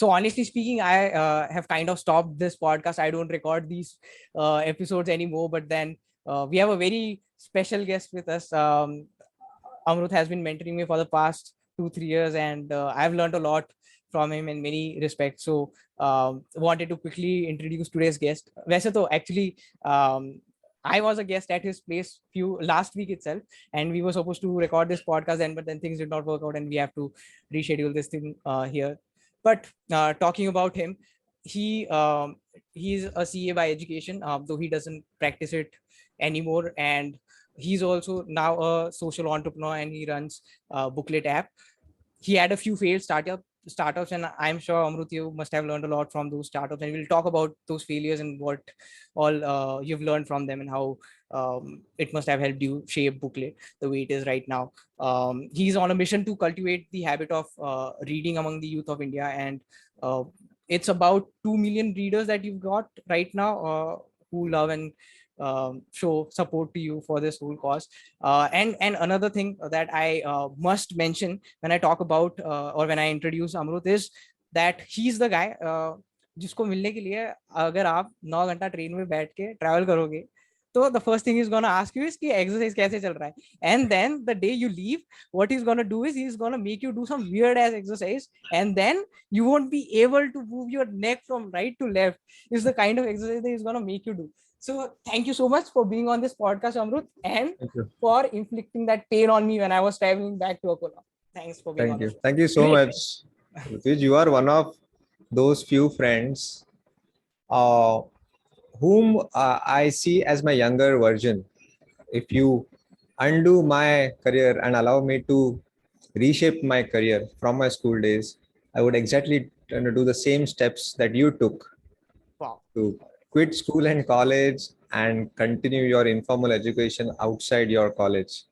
So honestly speaking, I have kind of stopped this podcast. I don't record these episodes anymore. But then we have a very special guest with us. Amrut has been mentoring me for the past 2-3 years, and I've learned a lot from him in many respects. So wanted to quickly introduce today's guest. वैसे तो actually I was a guest at his place few last week itself, and we were supposed to record this podcast, and but then things did not work out, and we have to reschedule this thing here. But talking about him, he he's a CA by education, though he doesn't practice it anymore, and he's also now a social entrepreneur, and he runs a booklet app. He had a few failed startups, and I'm sure Amrut, you must have learned a lot from those startups, and we'll talk about those failures and what all you've learned from them, and how it must have helped you shape booklet the way it is right now. He's on a mission to cultivate the habit of reading among the youth of India, and uh, it's about 2 million readers that you've got right now, who love and show support to you for this whole cause. And another thing that I must mention when I talk about or when I introduce Amrut is that he's the guy जिसको मिलने के लिए अगर आप 9 घंटा train में बैठ के ट्रैवल करोगे, तो the first thing he's gonna ask you is कि exercise कैसे चल रहा है, and then the day you leave, what he's gonna do is he's gonna make you do some weird ass exercise, and then you won't be able to move your neck from right to left. Is the kind of exercise that he's gonna make you do. So thank you so much for being on this podcast, Amrut, and Thank you. for inflicting that pain on me when I was traveling back to Akola. Thanks for being on Thank the you. show. Thank you so Great. much. Rutuj, you are one of those few friends uh, whom I see as my younger version. If you undo my career and allow me to reshape my career from my school days, I would exactly do the same steps that you took Wow. to quit school and college and continue your informal education outside your college.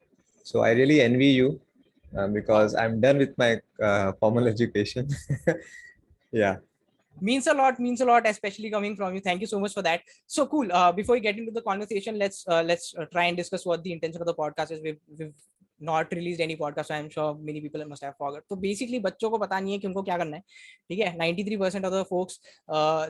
So I really envy you because I'm done with my formal education. Yeah. Means a lot, especially coming from you. Thank you so much for that. So cool. Before we get into the conversation, let's try and discuss what the intention of the podcast is. We've not released any podcast, so I'm sure many people must have forgot. So basically बच्चों को पता नहीं है कि उनको क्या करना है, ठीक है. 93% of the folks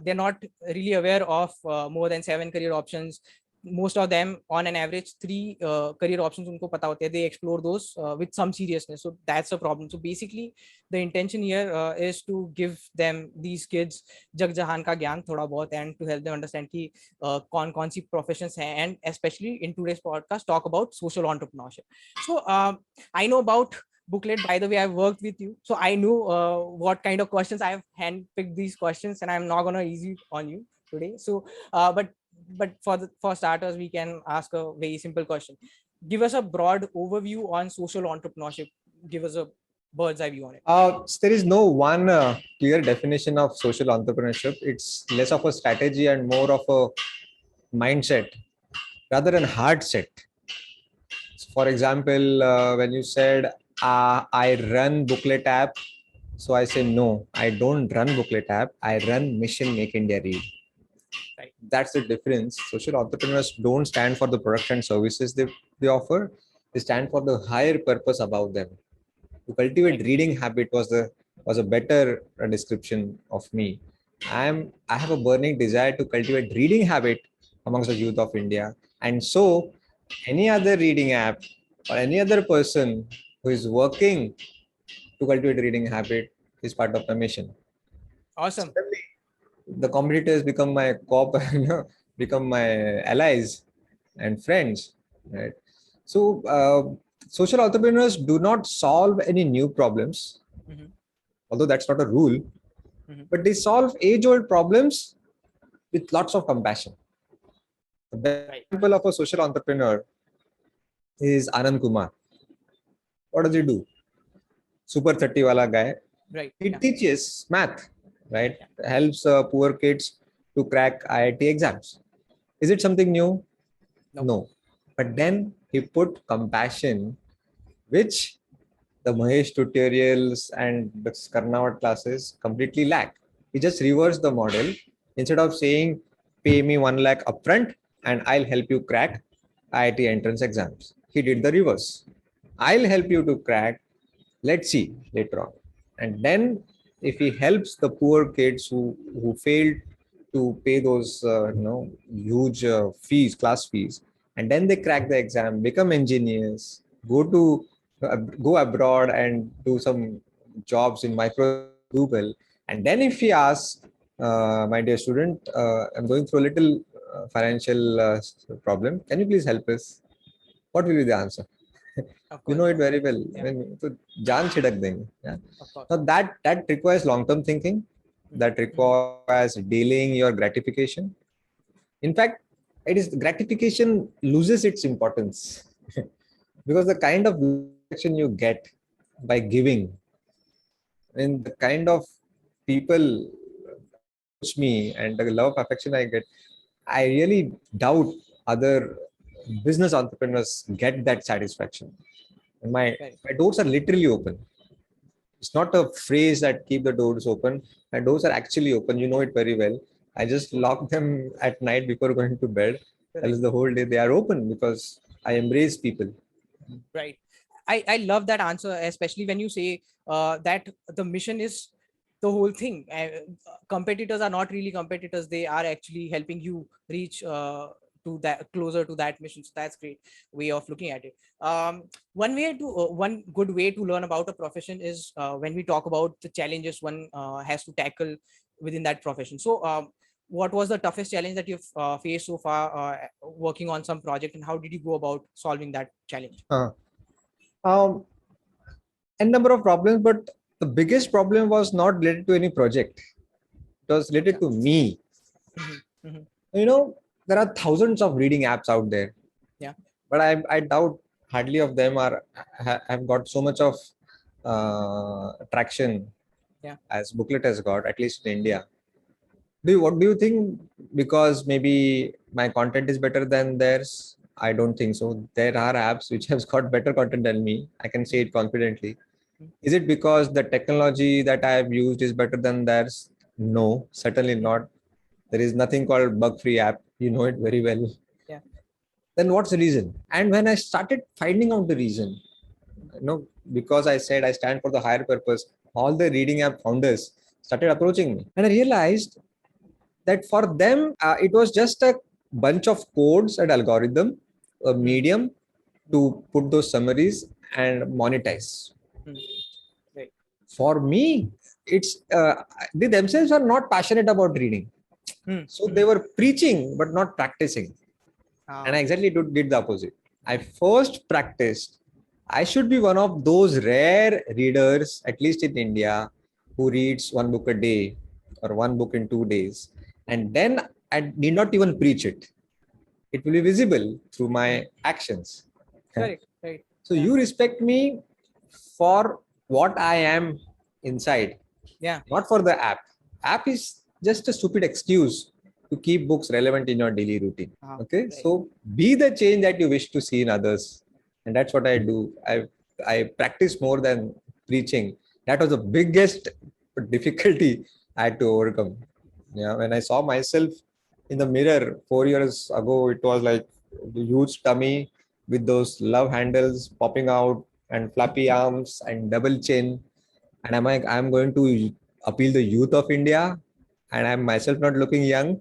they're not really aware of more than 7 career options. Most of them on an average 3 career options unko pata hote hai. They explore those with some seriousness, so that's a problem. So basically the intention here is to give them, these kids, जग जहान का ज्ञान थोड़ा बहुत, and to help them understand कि कौन सी professions हैं, and especially in today's podcast talk about social entrepreneurship. So I know about booklet. By the way, I've worked with you, so I know what kind of questions I've handpicked these questions, and I'm not gonna easy on you today. So but for starters, we can ask a very simple question. Give us a broad overview on social entrepreneurship. Give us a bird's eye view on it. There is no one clear definition of social entrepreneurship. It's less of a strategy and more of a mindset rather than hard set. So for example, when you said I run booklet app, so I say no, I don't run booklet app. I run Mission Make India Read. Right. That's the difference. Social entrepreneurs don't stand for the product and services they offer. They stand for the higher purpose about them. To cultivate reading habit was a better description of me. I have a burning desire to cultivate reading habit amongst the youth of India, and so any other reading app or any other person who is working to cultivate reading habit is part of my mission. Awesome. Suddenly, the competitors become my become my allies and friends, right? So social entrepreneurs do not solve any new problems, Mhm. although that's not a rule, Mhm. but they solve age-old problems with lots of compassion. The best Right. example of a social entrepreneur is Anand Kumar. What does he do? Super 30 wala guy. Right. He Yeah. teaches math, right? Yeah. Helps poor kids to crack IIT exams. Is it something new? No. No. But then he put compassion, which the Mahesh tutorials and the Karnawat classes completely lack. He just reversed the model. Instead of saying, pay me 1 lakh upfront and I'll help you crack IIT entrance exams, he did the reverse. I'll help you to crack. Let's see later on. And then if he helps the poor kids who failed to pay those huge class fees, and then they crack the exam, become engineers, go abroad and do some jobs in Microsoft, Google, and then if he asks, my dear student, I'm going through a little financial problem, can you please help us? What will be the answer? Of You course. know it very well. Yeah. I mean, तो जान छिड़क देंगे. Yeah. Of course. So that requires long-term thinking. That requires delaying your gratification. In fact, it is gratification loses its importance because the kind of satisfaction you get by giving, and the kind of people approach me and the love affection I get, I really doubt other business entrepreneurs get that satisfaction. And my doors are literally open. It's not a phrase that keep the doors open. My doors are actually open. You know it very well. I just lock them at night before going to bed. Else the whole day they are open because I embrace people. Right. I love that answer, especially when you say that the mission is the whole thing. Competitors are not really competitors. They are actually helping you reach to that, closer to that mission. So that's great way of looking at it. One good way to learn about a profession is when we talk about the challenges one has to tackle within that profession. So what was the toughest challenge that you've faced so far working on some project, and how did you go about solving that challenge? A number of problems, but the biggest problem was not related to any project. It was related to me. You know, there are thousands of reading apps out there. Yeah. But I doubt hardly of them have got so much of traction as Booklet has got, at least in India. What do you think? Because maybe my content is better than theirs? I don't think so. There are apps which have got better content than me. I can say it confidently. Is it because the technology that I have used is better than theirs? No, certainly not. There is nothing called bug-free app. You know it very well. Yeah. Then what's the reason? And when I started finding out the reason, because I said I stand for the higher purpose, all the reading app founders started approaching me. And I realized that for them, it was just a bunch of codes and algorithm, a medium to put those summaries and monetize. Right. For me, it's they themselves are not passionate about reading. So they were preaching but not practicing. And I exactly did the opposite. I first practiced. I should be one of those rare readers, at least in India, who reads one book a day or one book in 2 days. And then I need not even preach it. It will be visible through my actions. Right. So you respect me for what I am inside. Yeah. Not for the app. App is just a stupid excuse to keep books relevant in your daily routine. Okay. Right. So be the change that you wish to see in others. And that's what I do. I practice more than preaching. That was the biggest difficulty I had to overcome. Yeah. When I saw myself in the mirror 4 years ago, it was like the huge tummy with those love handles popping out and flappy arms and double chin. And I'm going to appeal the youth of India, and I'm myself not looking young.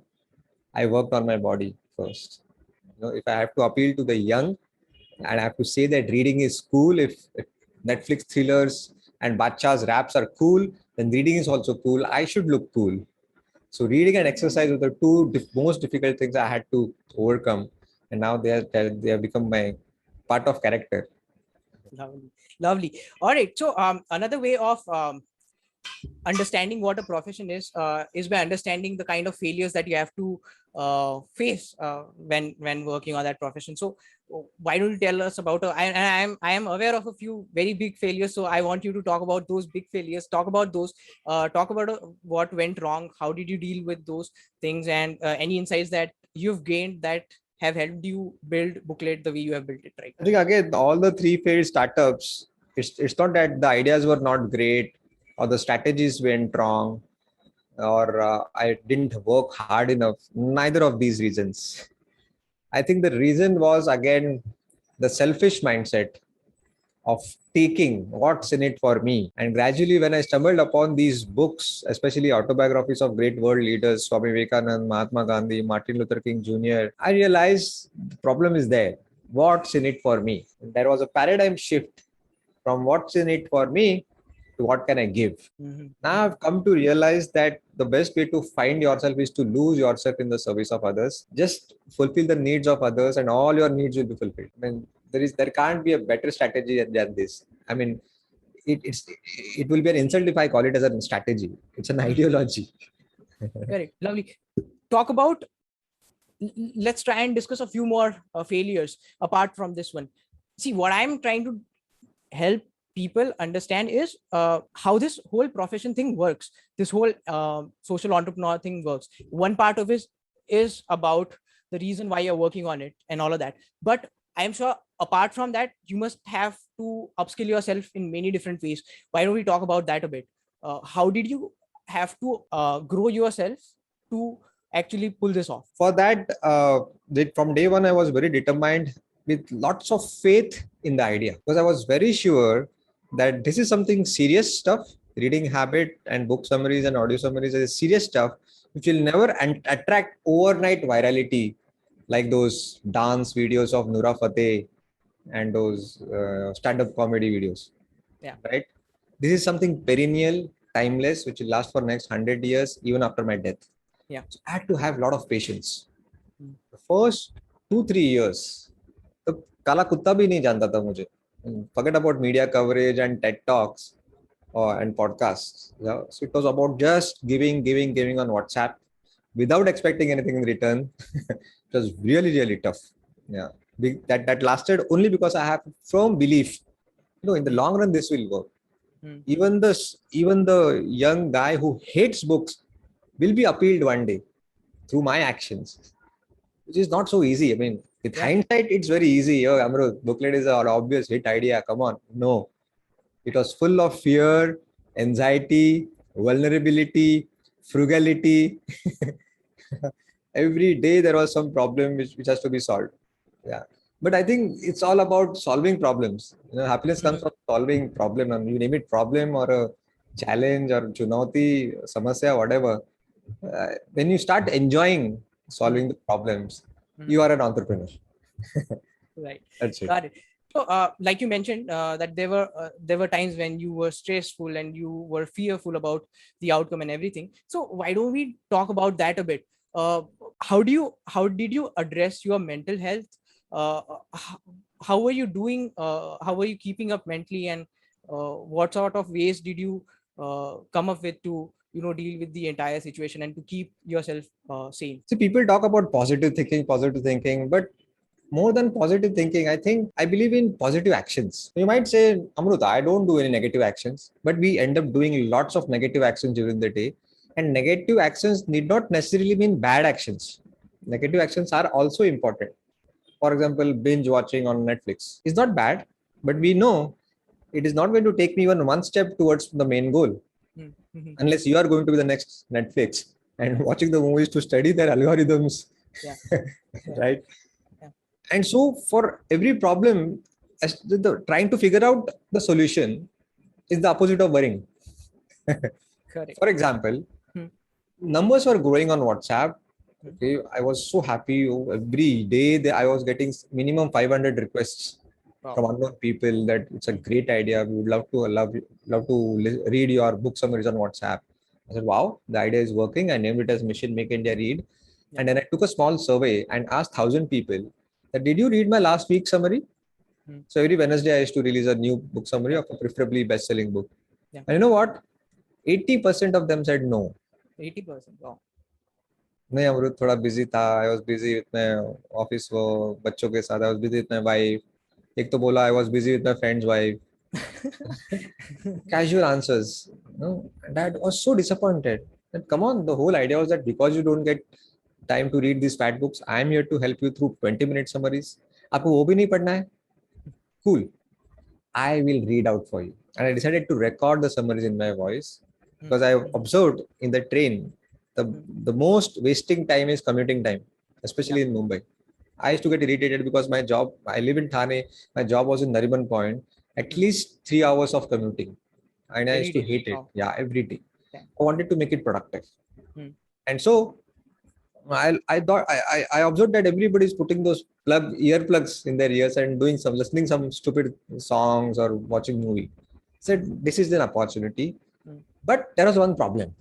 I worked on my body first. If I have to appeal to the young, and I have to say that reading is cool, if Netflix thrillers and Bachcha's raps are cool, then reading is also cool. I should look cool. So reading and exercise were the two most difficult things I had to overcome, and now they have become my part of character. Lovely. All right. So another way of understanding what a profession is by understanding the kind of failures that you have to face when working on that profession. So why don't you tell us about I am aware of a few very big failures, so I want you to talk about those big failures, talk about those, talk about what went wrong, how did you deal with those things, and any insights that you've gained that have helped you build Booklet the way you have built it right now. I think again, all the three failed startups, it's not that the ideas were not great or the strategies went wrong or I didn't work hard enough. Neither of these reasons. I think the reason was again the selfish mindset. of taking what's in it for me. And gradually, when I stumbled upon these books, especially autobiographies of great world leaders, Swami Vivekananda, Mahatma Gandhi, Martin Luther King Jr., I realized the problem is there. What's in it for me? There was a paradigm shift from what's in it for me to what can I give. Now I've come to realize that the best way to find yourself is to lose yourself in the service of others. Just fulfill the needs of others, and all your needs will be fulfilled. I mean, there can't be a better strategy than this. I mean, it will be an insult if I call it as a strategy. It's an ideology. Correct. Lovely. Talk about. Let's try and discuss a few more failures apart from this one. See, what I'm trying to help people understand is how this whole profession thing works. This whole social entrepreneur thing works. One part of it is about the reason why you're working on it and all of that. But I'm sure apart from that, you must have to upskill yourself in many different ways. Why don't we talk about that a bit? How did you have to grow yourself to actually pull this off? For that, from day one, I was very determined with lots of faith in the idea, because I was very sure that this is something serious stuff. Reading habit and book summaries and audio summaries is serious stuff which will never attract overnight virality like those dance videos of Noora Fateh and those stand-up comedy videos. Yeah. Right. This is something perennial, timeless, which will last for next 100 years, even after my death. Yeah. So I had to have a lot of patience. The first 2-3 years, the kala kutta bhi nahi janta tha mujhe. Forget about media coverage and TED Talks and podcasts. Yeah. So it was about just giving on WhatsApp without expecting anything in return. It was really, really tough. Yeah. That lasted only because I have firm belief, in the long run, this will work. Even the young guy who hates books will be appealed one day through my actions, which is not so easy. I mean, with hindsight, it's very easy. Oh, Amrut, booklet is an obvious hit idea. Come on. No, it was full of fear, anxiety, vulnerability, frugality. Every day there was some problem which has to be solved. Yeah. But I think it's all about solving problems. Happiness comes from solving problem. And you name it problem or a challenge or chunauti, samasya, whatever. When you start enjoying solving the problems, you are an entrepreneur. Right. That's it. Got it. So, like you mentioned, that there were times when you were stressful and you were fearful about the outcome and everything. So, why don't we talk about that a bit? How did you address your mental health? How were you doing? How were you keeping up mentally, and what sort of ways did you come up with to deal with the entire situation and to keep yourself sane? See, people talk about positive thinking, but more than positive thinking, I believe in positive actions. You might say, Amrut, I don't do any negative actions, but we end up doing lots of negative actions during the day. And negative actions need not necessarily mean bad actions. Negative actions are also important. For example, binge watching on Netflix is not bad, but we know it is not going to take me even one step towards the main goal. Unless you are going to be the next Netflix and watching the movies to study their algorithms. Yeah. Right. And so for every problem, trying to figure out the solution is the opposite of worrying. Correct. For example, numbers were growing on WhatsApp. Okay, I was so happy. Every day I was getting minimum 500 requests from unknown people that it's a great idea. We would love to read your book summaries on WhatsApp. I said, wow, the idea is working. I named it as Mission Make India Read. Yeah. And then I took a small survey and asked 1,000 people that, did you read my last week's summary? So every Wednesday I used to release a new book summary of a preferably best-selling book. Yeah. And you know what? 80% of them said no. 80%. Wow. नहीं अमृत थोड़ा busy था. I was busy with my office वो बच्चों के साथ. I was busy with my wife. एक तो बोला I was busy with my friend's wife. Casual answers. No, Dad was so disappointed. That come on, the whole idea was that because you don't get time to read these fat books, I am here to help you through 20-minute summaries. आपको वो भी नहीं पढ़ना है? Cool. I will read out for you. And I decided to record the summaries in my voice because I observed in the train the most wasting time is commuting time, especially in Mumbai. I used to get irritated because my job, I live in Thane, my job was in Nariman Point, at least 3 hours of commuting. And I Every used to day. hate it. Oh, Yeah, every day. yeah. I wanted to make it productive. Hmm. And so I thought I observed that everybody is putting those earplugs in their ears and doing some listening some stupid songs or watching movie. Said this is an opportunity, Hmm. but there was one problem.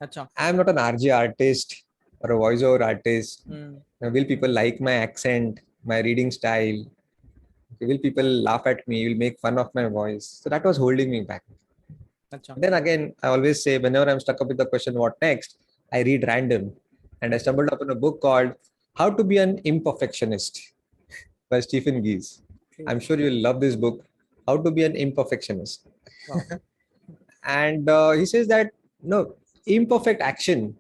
Acha. I am not an RJ artist or a voiceover artist. Hmm. Will people like my accent, my reading style? Will people laugh at me? Will make fun of my voice? So that was holding me back. Acha. Then again, I always say whenever I'm stuck up with the question, what next? I read random. And I stumbled upon a book called How to Be an Imperfectionist by Stephen Geese. I'm sure you'll love this book, How to Be an Imperfectionist. Wow. And he says that no, imperfect action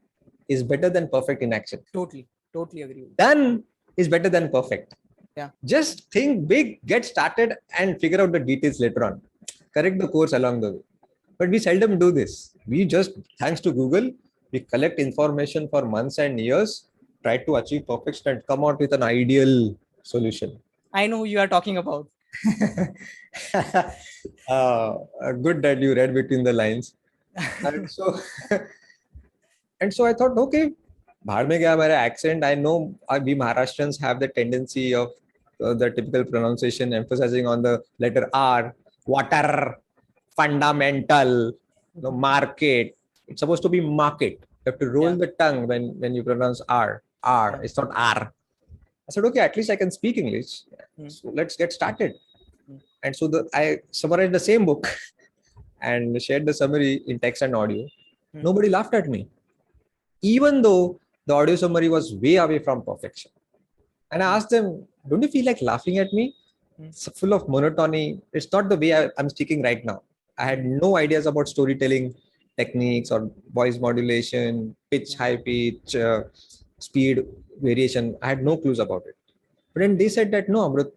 is better than perfect inaction. Totally agree with you. Done is better than perfect. Yeah. Just think big, get started, and figure out the details later on. Correct the course along the way. But we seldom do this. We just, thanks to Google, we collect information for months and years, try to achieve perfection, and come out with an ideal solution. I know who you are talking about. Good that you read between the lines. And so, and so I thought, okay, बाहर में गया मेरा accent. I know we Maharashtrians have the tendency of the typical pronunciation emphasizing on the letter R, water, fundamental, market. It's supposed to be market. You have to roll the tongue when you pronounce R. R. Yeah. It's not R. I said, okay, at least I can speak English. So let's get started. And so I summarized the same book and shared the summary in text and audio. Nobody laughed at me, even though the audio summary was way away from perfection. And I asked them, don't you feel like laughing at me? It's full of monotony. It's not the way I'm speaking right now. I had no ideas about storytelling techniques or voice modulation, pitch, high pitch, speed variation. I had no clues about it. But then they said that, no, Amrut,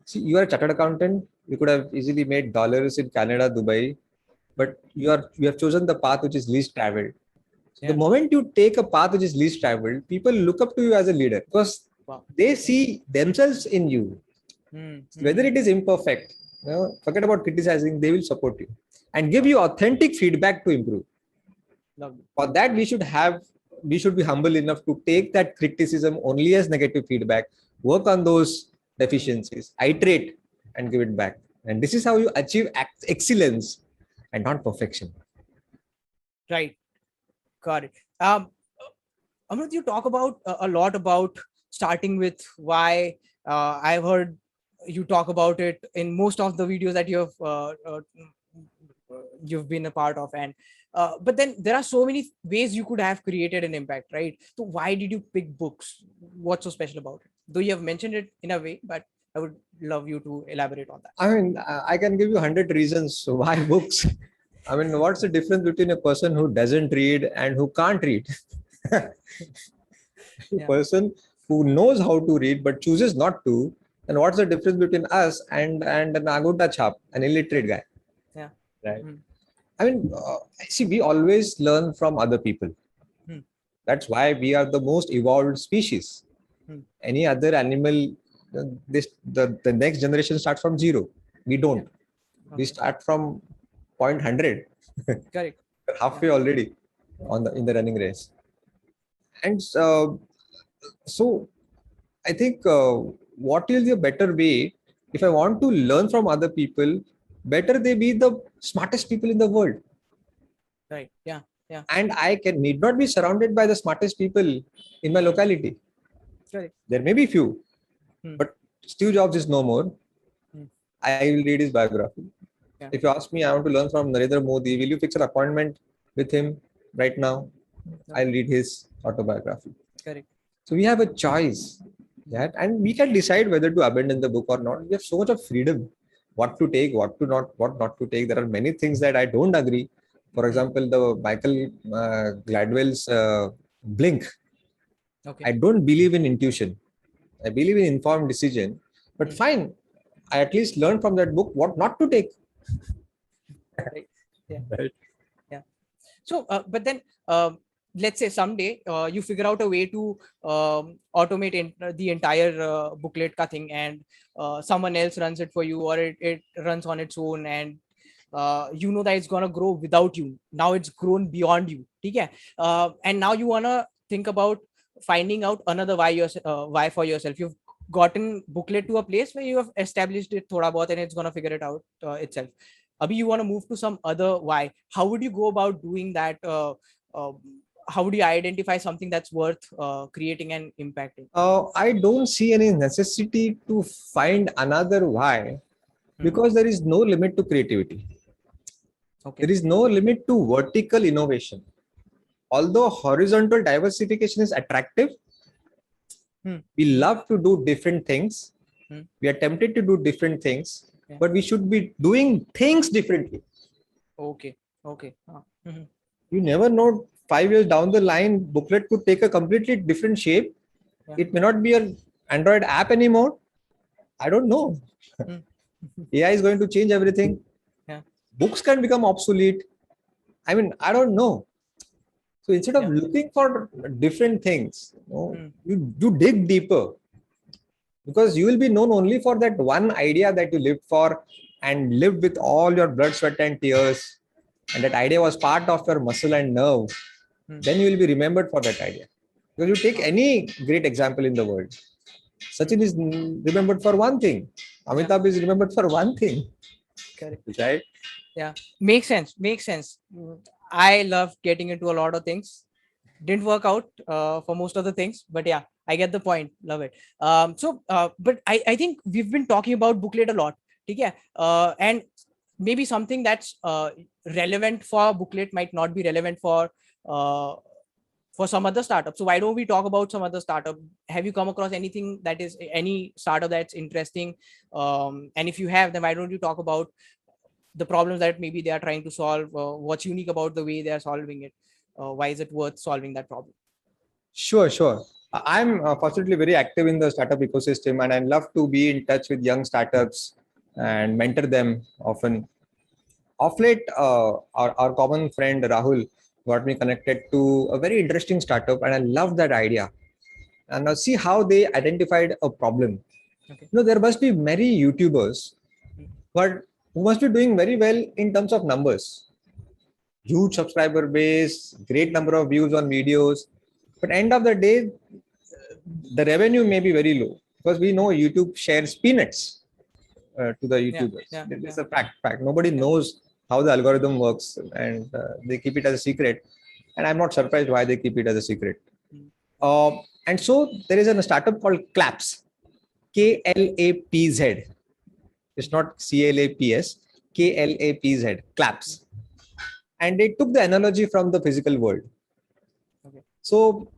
see, you are a chartered accountant. You could have easily made dollars in Canada, Dubai, but you have chosen the path which is least traveled. So the moment you take a path which is least traveled, people look up to you as a leader because they see themselves in you. Whether it is imperfect, forget about criticizing, they will support you and give you authentic feedback to improve. For that, we should be humble enough to take that criticism only as negative feedback, work on those deficiencies, iterate and give it back. And this is how you achieve excellence and not perfection. Right. Got it. Amrut, you talk about a lot about starting with why. I've heard you talk about it in most of the videos that you've been a part of, and but then there are so many ways you could have created an impact, right? So why did you pick books? What's so special about it? Though you have mentioned it in a way, but I would love you to elaborate on that. I mean, I can give you 100 reasons why books. I mean, what's the difference between a person who doesn't read and who can't read? A person who knows how to read but chooses not to, and what's the difference between us and an Aguta chap, an illiterate guy? Yeah. Right. I mean, see, we always learn from other people. That's why we are the most evolved species. Any other animal, the next generation starts from zero. We don't. We start from 0.100. Correct. Halfway already in the running race. And so I think what is the better way? If I want to learn from other people, better they be the smartest people in the world. Right. Yeah. Yeah. And I need not be surrounded by the smartest people in my locality. Correct. There may be few, but Steve Jobs is no more. I will read his biography. If you ask me, I want to learn from Narendra Modi, will you fix an appointment with him right now? I'll read his autobiography. Correct. So we have a choice, and we can decide whether to abandon the book or not. We have so much of freedom, what to take, what not to take. There are many things that I don't agree. For example, the Michael Gladwell's Blink. Okay. I don't believe in intuition. I believe in informed decision. But fine, I at least learned from that book what not to take. Right. Yeah. Right. Yeah. So, but then let's say someday you figure out a way to automate the entire booklet ka thing, and someone else runs it for you, or it runs on its own, and you know that it's gonna grow without you. Now it's grown beyond you. Okay? And now you wanna think about finding out another why for yourself. You've gotten booklet to a place where you have established it thoda bahut, and it's gonna figure it out itself. Abhi, you want to move to some other why. How would you go about doing that? Uh, how would you identify something that's worth creating and impacting? I don't see any necessity to find another why, Hmm. because there is no limit to creativity. Okay. There is no limit to vertical innovation. Although horizontal diversification is attractive, we love to do different things. We are tempted to do different things, Yeah. but we should be doing things differently. Okay. You never know, 5 years down the line, booklet could take a completely different shape. Yeah. It may not be an Android app anymore. I don't know. AI is going to change everything. Yeah. Books can become obsolete. I mean, I don't know. So instead of looking for different things, you dig deeper, because you will be known only for that one idea that you lived for and lived with all your blood, sweat, and tears. And that idea was part of your muscle and nerve. Then you will be remembered for that idea. Because you take any great example in the world, Sachin is remembered for one thing. Amitabh is remembered for one thing. Correct. Right? Yeah. Makes sense. I love getting into a lot of things. Didn't work out for most of the things, but yeah, I get the point. Love it. But I think we've been talking about booklet a lot. Okay? And maybe something that's relevant for booklet might not be relevant uh, for some other startup. So why don't we talk about some other startup? Have you come across anything that is any startup that's interesting? And if you have, then why don't you talk about the problems that maybe they are trying to solve? What's unique about the way they are solving it? Why is it worth solving that problem? Sure. I'm fortunately very active in the startup ecosystem, and I love to be in touch with young startups and mentor them often. Of late, our common friend Rahul got me connected to a very interesting startup, and I love that idea. And now see how they identified a problem. Okay. There must be many YouTubers, but who must be doing very well in terms of numbers. Huge subscriber base, great number of views on videos, but end of the day, the revenue may be very low, because we know YouTube shares peanuts to the YouTubers. It's a fact. Nobody knows how the algorithm works, and they keep it as a secret. And I'm not surprised why they keep it as a secret. And so there is a startup called Claps, KLAPZ. It's not CLAPS, KLAPZ, Claps. And they took the analogy from the physical world. Okay. So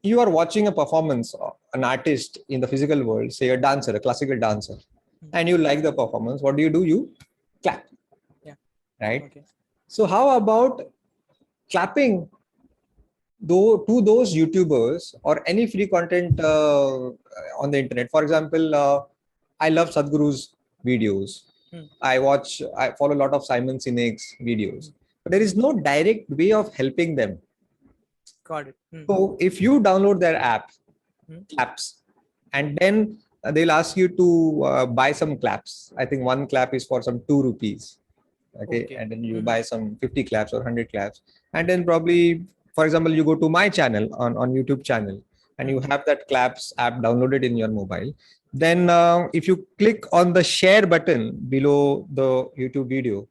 you are watching a performance of an artist in the physical world, say a dancer, a classical dancer, and you like the performance. What do? You clap. Yeah. Right. Okay. So how about clapping to those YouTubers or any free content on the internet? For example, I love Sadhguru's videos. I follow a lot of Simon Sinek's videos, but there is no direct way of helping them. Got it. So if you download their app, Claps, and then they'll ask you to buy some claps. I think one clap is for some 2 rupees. Okay. And then you buy some 50 claps or 100 claps. And then probably, for example, you go to my channel on YouTube channel, and you have that claps app downloaded in your mobile. Then if you click on the share button below the YouTube video,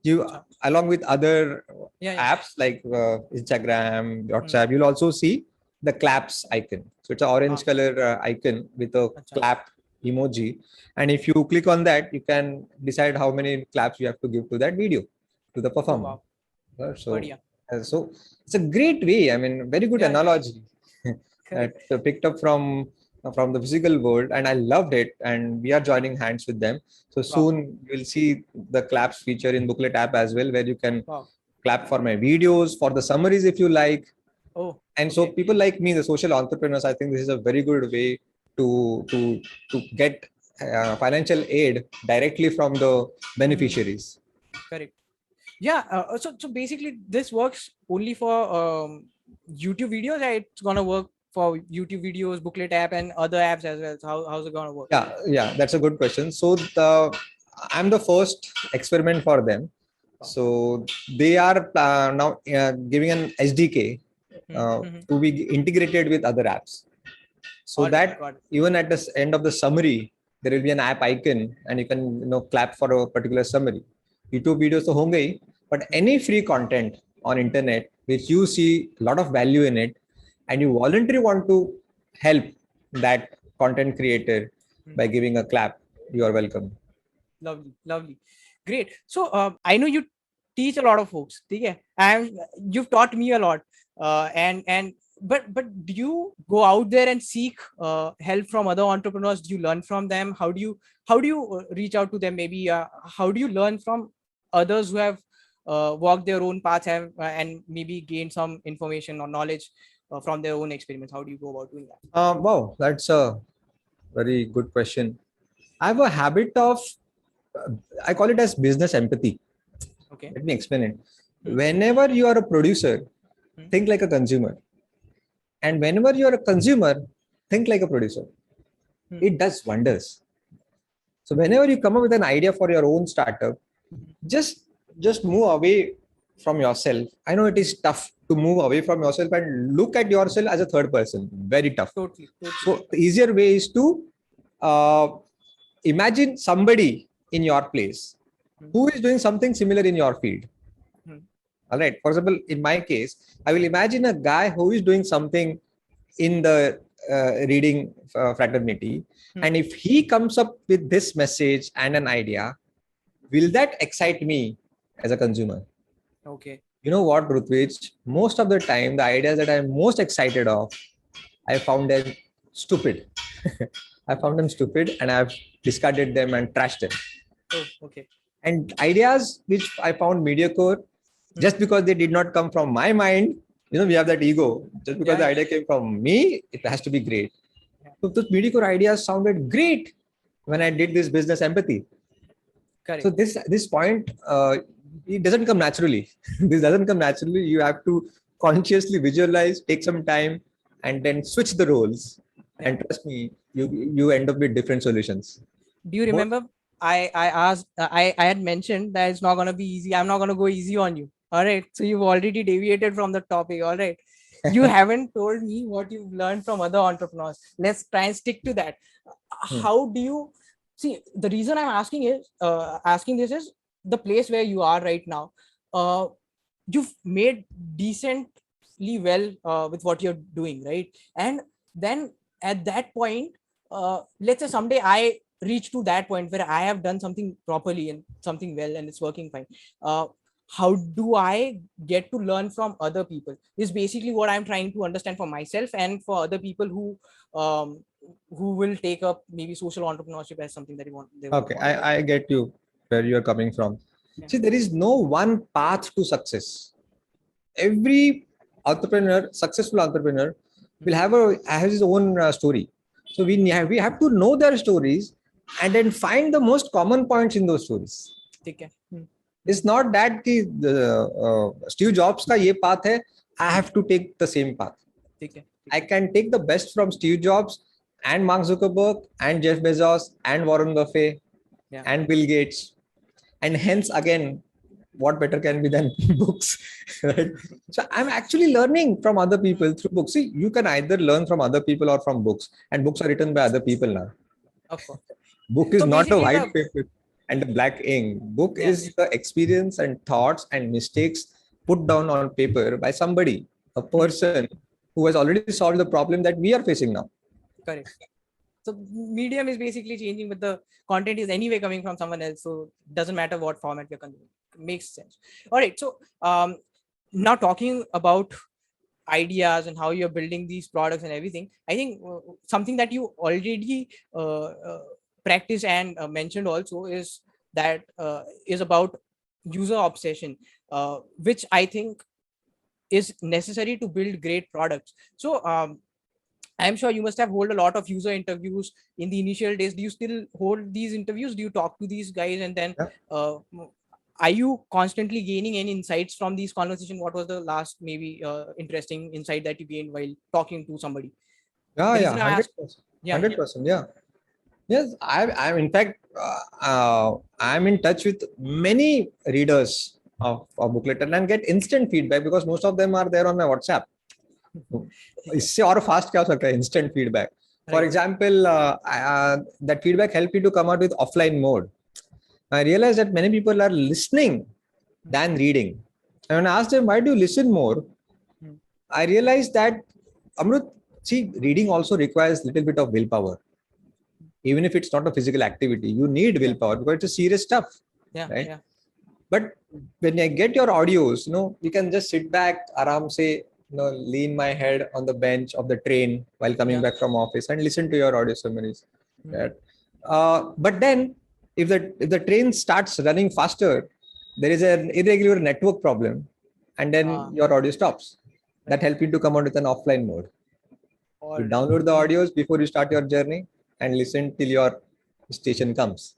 you, along with other apps like Instagram, WhatsApp, you'll also see the claps icon. So it's an orange color icon with a clap emoji. And if you click on that, you can decide how many claps you have to give to that video, to the performer. So it's a great way. I mean, very good analogy that picked up from the physical world, and I loved it. And we are joining hands with them. So soon you'll see the claps feature in Booklet app as well, where you can clap for my videos, for the summaries if you like. And so people like me, the social entrepreneurs, I think this is a very good way to get financial aid directly from the beneficiaries. Correct. Yeah. So basically, this works only for YouTube videos, it's gonna work for YouTube videos, booklet app, and other apps as well. So how's it gonna work? Yeah, that's a good question. So I'm the first experiment for them. So they are now giving an SDK to be integrated with other apps, so that Got it. even at the end of the summary there will be an app icon and you can clap for a particular summary. YouTube videos to honge hi, but any free content on internet which you see a lot of value in it and you voluntarily want to help that content creator by giving a clap, you are welcome. Lovely, great. So I know you teach a lot of folks, okay? And you've taught me a lot, and but do you go out there and seek help from other entrepreneurs? Do you learn from them? How do you reach out to them? Maybe how do you learn from others who have walked their own paths, and maybe gain some information or knowledge from their own experiments? How do you go about doing that? Wow, that's a very good question. I have a habit of, I call it as business empathy. Okay. Let me explain it. Whenever you are a producer, think like a consumer. And whenever you are a consumer, think like a producer. It does wonders. So whenever you come up with an idea for your own startup, just move away from yourself. I know it is tough to move away from yourself and look at yourself as a third person. Very tough. Totally. So the easier way is to uh, imagine somebody in your place who is doing something similar in your field. All right. For example, in my case, I will imagine a guy who is doing something in the reading fraternity. And if he comes up with this message and an idea, will that excite me as a consumer? Okay. You know what, Rutvij? Most of the time, the ideas that I'm most excited of, I found them stupid. I found them stupid and I've discarded them and trashed them. Oh, okay. And ideas which I found mediocre, just because they did not come from my mind, we have that ego. Just because the idea came from me, it has to be great. So those mediocre ideas sounded great when I did this business empathy. Correct. So this point, it doesn't come naturally. This doesn't come naturally. You have to consciously visualize, take some time, and then switch the roles. And trust me, you end up with different solutions. Do you remember I asked I had mentioned that it's not gonna be easy. I'm not gonna go easy on you. All right. So you've already deviated from the topic. All right. You haven't told me what you've learned from other entrepreneurs. Let's try and stick to that. How do you see? The reason I'm asking this is the place where you are right now. You've made decently well with what you're doing, right? And then at that point, let's say someday I reach to that point where I have done something properly and something well and it's working fine. How do I get to learn from other people is basically what I'm trying to understand for myself and for other people who will take up maybe social entrepreneurship as something that they want. Okay, I get you where you're coming from. See, there is no one path to success. Every successful entrepreneur will have his own story. So we have to know their stories and then find the most common points in those stories. Okay. It's not that the Steve Jobs ka ye path hai, I have to take the same path. I can take the best from Steve Jobs and Mark Zuckerberg and Jeff Bezos and Warren Buffett and Bill Gates. And hence, again, what better can be than books, right? So I'm actually learning from other people through books. See, you can either learn from other people or from books, and books are written by other people now. Of course. Book is not a white paper and a black ink. Book is the experience and thoughts and mistakes put down on paper by somebody, a person who has already solved the problem that we are facing now. Correct. So medium is basically changing, but the content is anyway coming from someone else. So it doesn't matter what format you're consuming. Makes sense. All right. So now talking about ideas and how you're building these products and everything, I think something that you already practice and mentioned also is that is about user obsession, which I think is necessary to build great products. So I'm sure you must have hold a lot of user interviews in the initial days. Do you still hold these interviews? Do you talk to these guys and then are you constantly gaining any insights from these conversations? What was the last maybe interesting insight that you gained while talking to somebody? Yeah, The yeah, reason I asked, 100%. yeah, 100%. Yeah. Yes, I'm in fact, I'm in touch with many readers of booklet and get instant feedback because most of them are there on my WhatsApp. इससे और fast क्या हो सकता है? Instant feedback. For right, example, that feedback helped me to come out with offline mode. I realized that many people are listening than reading. And when I asked them, why do you listen more? Hmm. I realized that, Amrut, see, reading also requires little bit of willpower. Even if it's not a physical activity, you need yeah, willpower because it's a serious stuff, yeah, right? yeah, But when I get your audios, you can just sit back, aram se, lean my head on the bench of the train while coming yeah, back from office and listen to your audio summaries. hmm, Right? But then, if the train starts running faster, there is an irregular network problem, and then your audio stops. That right, helps you to come out with an offline mode. all You right, download the audios before you start your journey and listen till your station comes.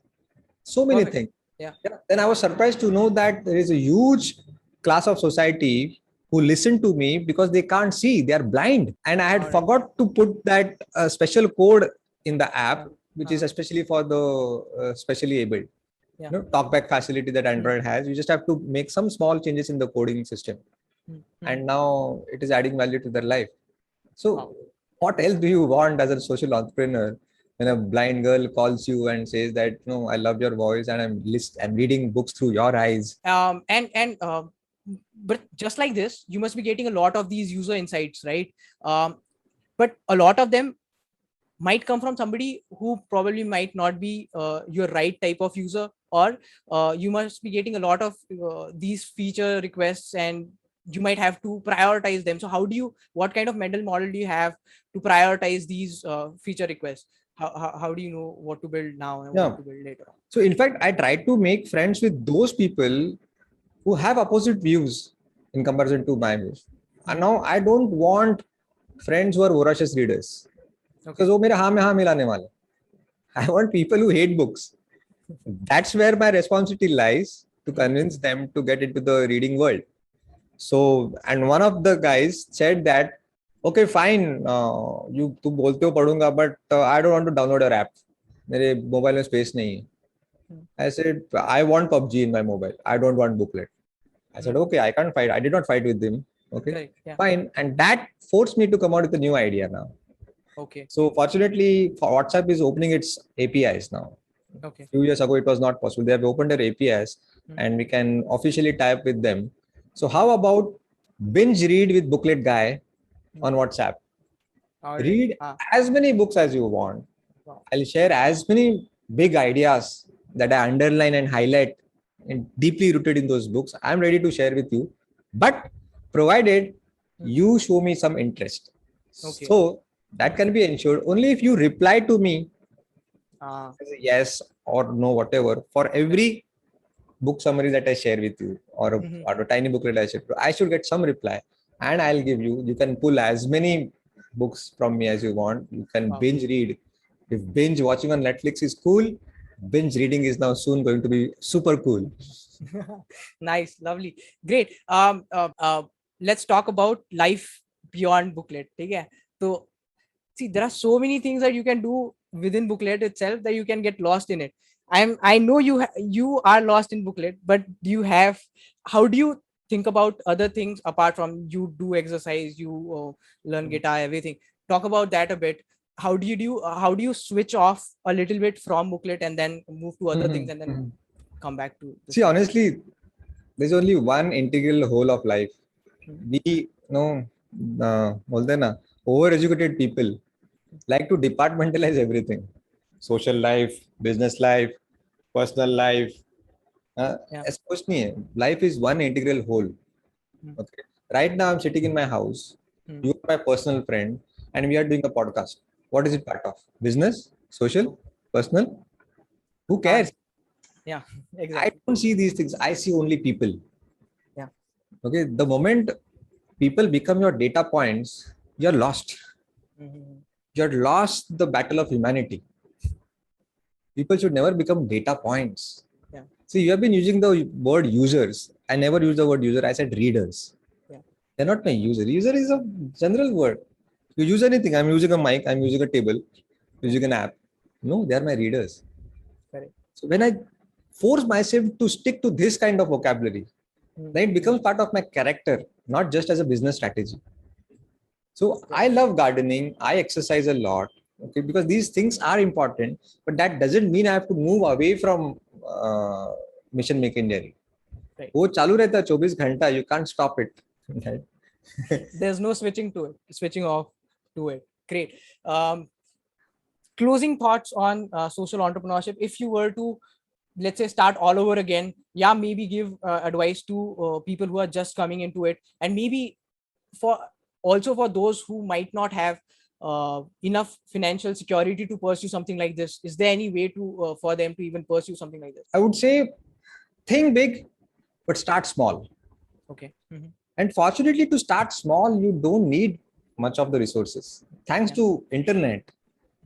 So many perfect, things. yeah, Yeah. Then I was surprised to know that there is a huge class of society who listen to me because they can't see, they are blind. And I had all right, forgot to put that special code in the app, yeah, which is especially for the specially abled. yeah, Talkback facility that hmm, Android has. You just have to make some small changes in the coding system. hmm, hmm. And now it is adding value to their life. Wow. So, what else do you want as a social entrepreneur when a blind girl calls you and says that, no, I love your voice and I'm reading books through your eyes. And but just like this, you must be getting a lot of these user insights, right? But a lot of them might come from somebody who probably might not be your right type of user, or you must be getting a lot of these feature requests, and you might have to prioritize them. So what kind of mental model do you have to prioritize these feature requests? How do you know what to build now and what Yeah. to build later on? So, in fact, I try to make friends with those people who have opposite views in comparison to my views. And now I don't want friends who are voracious readers because Okay. वो मेरे हाँ में हाँ मिलाने वाले. I want people who hate books. That's where my responsibility lies to convince them to get into the reading world. So, and one of the guys said that, okay, fine, तू बोलते हो पढ़ूंगा, but I don't want to download your app. मेरे mobile में space नहीं है. I said, I want PUBG in my mobile. I don't want booklet. I said, okay, I can't fight. I did not fight with him. Okay, Correct. Yeah. fine. And that forced me to come out with a new idea now. Okay. So fortunately, WhatsApp is opening its APIs now. Okay. Few years ago, it was not possible. They have opened their APIs Hmm. and we can officially tie up with them. So how about binge read with booklet guy on WhatsApp? All right. Read as many books as you want. Wow. I'll share as many big ideas that I underline and highlight and deeply rooted in those books. I'm ready to share with you, but provided you show me some interest. Okay. So that can be ensured only if you reply to me as a yes or no, whatever, for every book summary that I share with you or a tiny booklet I share. I should get some reply and I'll give you. You can pull as many books from me as you want. You can Wow. binge read. If binge watching on Netflix is cool, binge reading is now soon going to be super cool. Nice, lovely, great. Let's talk about life beyond booklet. Okay, so see, there are so many things that you can do within booklet itself that you can get lost in it. I know you are lost in booklet, but do you have, how do you think about other things apart from, you do exercise, you learn guitar, everything? Talk about that a bit. How do you switch off a little bit from booklet and then move to other things and then come back to this See, thing? honestly, there's only one integral whole of life. We बोलते हैं ना, overeducated people like to departmentalize everything. Social life, business life, personal life. Yeah. ऐसा कुछ नहीं है. Life is one integral whole. Okay. Right now, I'm sitting in my house. You are my personal friend, and we are doing a podcast. What is it part of? Business, social, personal? Who cares? Yeah, I exactly. don't see these things. I see only people. Yeah. Okay. The moment people become your data points, you're lost. You're lost the battle of humanity. People should never become data points. Yeah. See, you have been using the word users. I never used the word user. I said readers. Yeah. They're not my user. User is a general word. You use anything. I'm using a mic. I'm using a table. Using an app. No, they are my readers. Correct. So when I force myself to stick to this kind of vocabulary, then it becomes part of my character, not just as a business strategy. So I love gardening. I exercise a lot. Okay, because these things are important, but that doesn't mean I have to move away from Mission Make India. Right. वो चालू रहता है 24 घंटा. You can't stop it. Right? There's no switching off to it. Great. Closing thoughts on social entrepreneurship. If you were to, let's say, start all over again, yeah, maybe give advice to people who are just coming into it, and maybe for those who might not have enough financial security to pursue something like this. Is there any way to for them to even pursue something like this? I would say think big, but start small. Okay. And fortunately, to start small, you don't need much of the resources. Thanks to internet,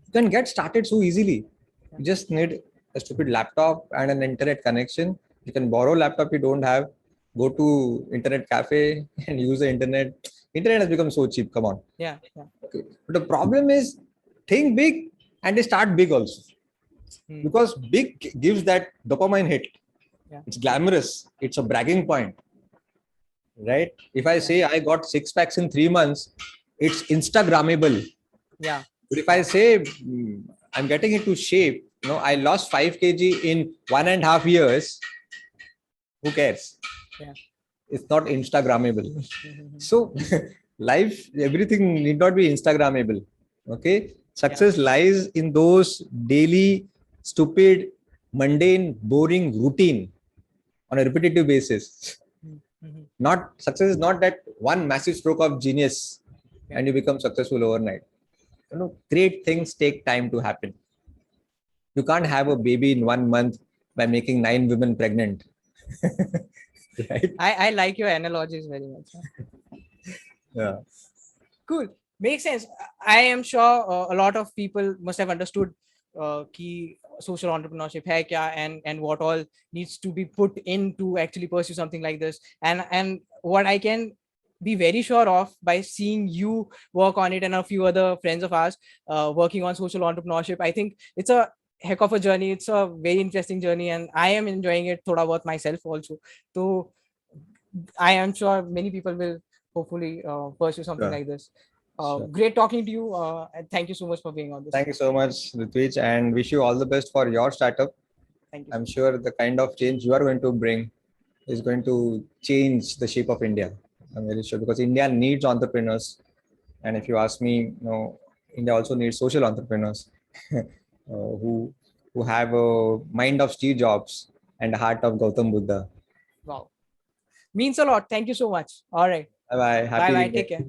you can get started so easily. You just need a stupid laptop and an internet connection. You can borrow laptop you don't have, go to internet cafe and use the internet. Internet has become so cheap. Come on. Yeah. Okay. But the problem is, think big and they start big also. Because big gives that dopamine hit. Yeah. It's glamorous. It's a bragging point. Right? If I say I got 6 packs in 3 months, it's Instagrammable. Yeah. But if I say I'm getting into shape, I lost 5 kg in 1.5 years, who cares? Yeah. It's not Instagrammable. So life, everything need not be Instagrammable. Okay. Success lies in those daily, stupid, mundane, boring routine on a repetitive basis. Not success is not that one massive stroke of genius and you become successful overnight. Great things take time to happen. You can't have a baby in 1 month by making 9 women pregnant. Right? I like your analogies very much. Yeah. Cool. Makes sense. I am sure a lot of people must have understood key social entrepreneurship hai kya and what all needs to be put in to actually pursue something like this. And what I can be very sure of by seeing you work on it and a few other friends of ours working on social entrepreneurship, I think it's a heck of a journey. It's a very interesting journey and I am enjoying it thoda bahut myself also. So I am sure many people will hopefully pursue something like this. Great talking to you. And thank you so much for being on this. Thank you so much, Ritvij, and wish you all the best for your startup. Thank you. I'm sure the kind of change you are going to bring is going to change the shape of India. I'm very sure because India needs entrepreneurs. And if you ask me, India also needs social entrepreneurs who have a mind of Steve Jobs and a heart of Gautam Buddha. Wow. Means a lot. Thank you so much. All right. Bye-bye. Bye-bye. Take care.